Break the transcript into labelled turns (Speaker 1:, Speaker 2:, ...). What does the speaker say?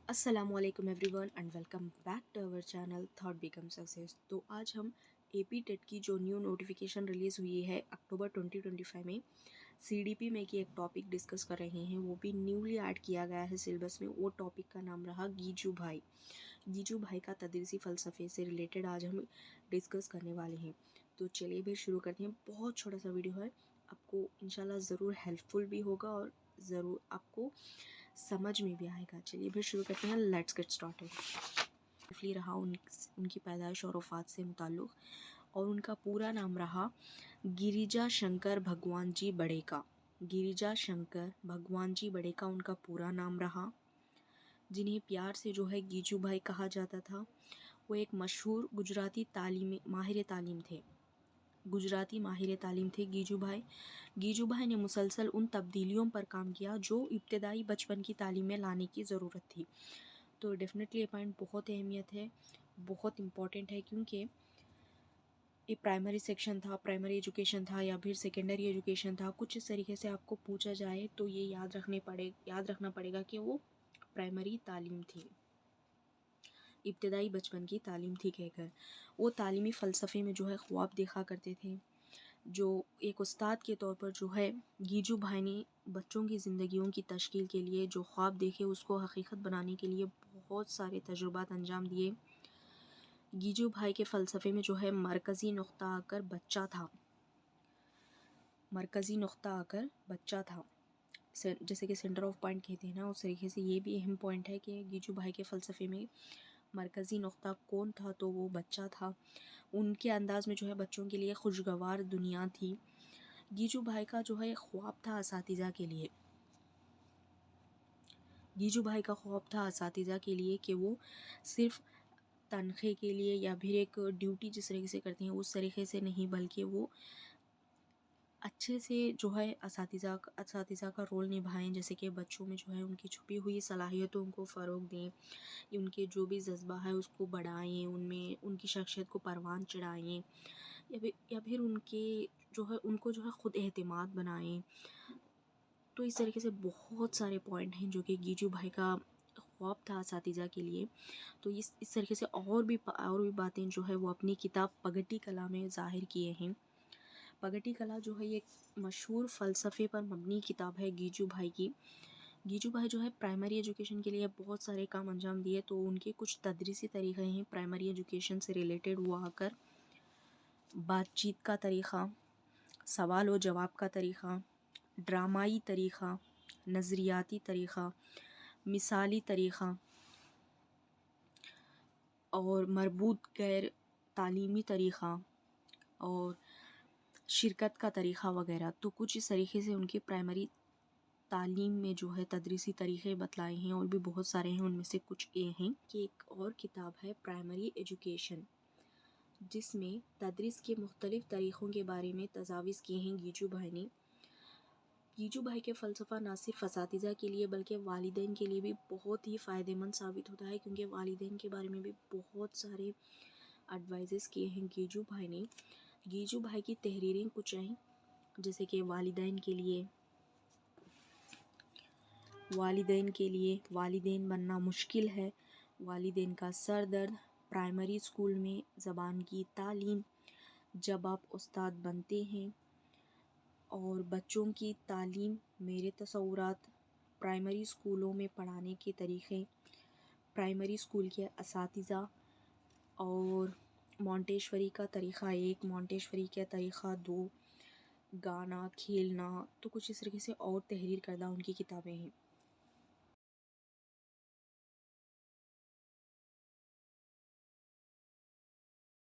Speaker 1: अस्सलामुअलैकुम everyone and welcome back to our channel thought become success. तो आज हम एपी टेट की जो न्यू नोटिफिकेशन रिलीज़ हुई है अक्टूबर 2025 में सीडीपी में की एक टॉपिक डिस्कस कर रहे हैं, वो भी न्यूली ऐड किया गया है सिलेबस में। वो टॉपिक का नाम रहा गीजू भाई। गीजू भाई का तदरीसी फ़लसफ़े से रिलेटेड आज हम डिस्कस करने वाले हैं। तो चलिए भी शुरू करते हैं। बहुत छोटा सा वीडियो है, आपको इंशाल्लाह ज़रूर हेल्पफुल भी होगा और ज़रूर आपको समझ में भी आएगा। चलिए फिर शुरू करते हैं। Let's get started. ब्रीफली रहा उनकी पैदाइश और वफ़ात से मुताल्लुक़, और उनका पूरा नाम रहा गिरिजा शंकर भगवान जी बड़ेका। गिरिजा शंकर भगवान जी बड़ेका उनका पूरा नाम रहा, जिन्हें प्यार से जो है गीजू भाई कहा जाता था। वो एक मशहूर गुजराती माहिर तालीम थे। गुजराती माहिर तालीम थे गीजू भाई। गीजू भाई ने मुसलसल उन तब्दीलियों पर काम किया जो इब्तदाई बचपन की तालीम में लाने की ज़रूरत थी। तो डेफिनेटली ये पॉइंट बहुत अहमियत है, बहुत इम्पॉर्टेंट है, क्योंकि ये प्राइमरी सेक्शन था, प्राइमरी एजुकेशन था या फिर सेकेंडरी एजुकेशन था। कुछ इस तरीके से आपको पूछा जाए तो ये याद रखना पड़ेगा कि वो प्राइमरी तालीम थी, इब्तदाई बचपन की तालीम थी कहकर। वो तालीमी फ़लसफ़े में जो है ख्वाब देखा करते थे। जो एक उस्ताद के तौर पर जो है गीजू भाई ने बच्चों की ज़िंदगियों की तश्कील के लिए जो ख्वाब देखे उसको हकीकत बनाने के लिए बहुत सारे तजुर्बात अंजाम दिए। गीजू भाई के फ़लसफ़े में जो है मरकज़ी नुक्ता आकर बच्चा था। मरकज़ी नुक्ता आकर बच्चा था, जैसे कि सेंटर ऑफ पॉइंट कहते हैं ना, उस तरीके से ये भी अहम पॉइंट है कि गीजू भाई के फ़लसफ़े में मरकज़ी नुक्ता कौन था, तो वो बच्चा था। उनके अंदाज़ में जो है बच्चों के लिए खुशगवार दुनिया थी। गीजू भाई का जो है ख्वाब था असातिज़ा के लिए। गीजू भाई का ख्वाब था असातिज़ा के लिए कि वो सिर्फ़ तनख़्वाह के लिए या फिर एक ड्यूटी जिस तरीके से करते हैं उस तरीके से नहीं, बल्कि वो अच्छे से जो है असातिज़ा का रोल निभाएं। जैसे कि बच्चों में जो है उनकी छुपी हुई सलाहियतों को फ़रोग़ दें, उनके जो भी जज्बा है उसको बढ़ाएं, उनमें उनकी शख्सियत को परवान चढ़ाएं, या फिर उनको जो है ख़ुद एहतिमाद बनाएं। तो इस तरीके से बहुत सारे पॉइंट हैं जो कि गीजू भाई का ख्वाब था असातिज़ा के लिए। तो इस तरीके से और भी बातें जो है वो अपनी किताब पगटी कला में ज़ाहिर किए हैं। पगटी कला जो है ये एक मशहूर फ़लसफ़े पर मबनी किताब है गीजू भाई की। गीजू भाई जो है प्राइमरी एजुकेशन के लिए बहुत सारे काम अंजाम दिए। तो उनके कुछ तदरीसी तरीक़े हैं प्राइमरी एजुकेशन से रिलेटेड। वो आकर बातचीत का तरीक़ा, सवाल व जवाब का तरीक़ा, ड्रामाई तरीक़ा, नज़रियाती तरीक़ा, मिसाली तरीक़ा और मरबूत गैर तालीमी तरीक़ा और शिरकत का तरीक़ा वगैरह। तो कुछ इस तरीके से उनकी प्राइमरी तालीम में जो है तदरीसी तरीक़े बतलाए हैं, और भी बहुत सारे हैं। उनमें से कुछ ये हैं कि एक और किताब है प्राइमरी एजुकेशन, जिसमें तदरीस के मुख्तलिफ़ तरीक़ों के बारे में तजावीज़ किए हैं गीजू भाई ने। गीजू भाई के फ़लसफ़ा ना सिर्फ असातिज़ा के लिए बल्कि वालिदैन के लिए भी बहुत ही फ़ायदेमंद साबित होता है, क्योंकि वालिदैन के बारे में भी बहुत सारे एडवाइज़ेस किए हैं गीजू भाई ने। गीजू भाई की तहरीरें कुछ हैं, जैसे कि वालिदैन के लिए वालिदैन बनना मुश्किल है, वालिदैन का सर दर्द, प्राइमरी स्कूल में ज़बान की तालीम, जब आप उस्ताद बनते हैं, और बच्चों की तालीम, मेरे तसव्वुरात, प्राइमरी स्कूलों में पढ़ाने के तरीक़े, प्राइमरी स्कूल के असातिज़ा, और मॉन्टेशवरी का तरीक़ा 1, मॉन्टेशवरी का तरीक़ा 2, गाना, खेलना। तो कुछ इस तरीके से और तहरीर करदा उनकी किताबें हैं।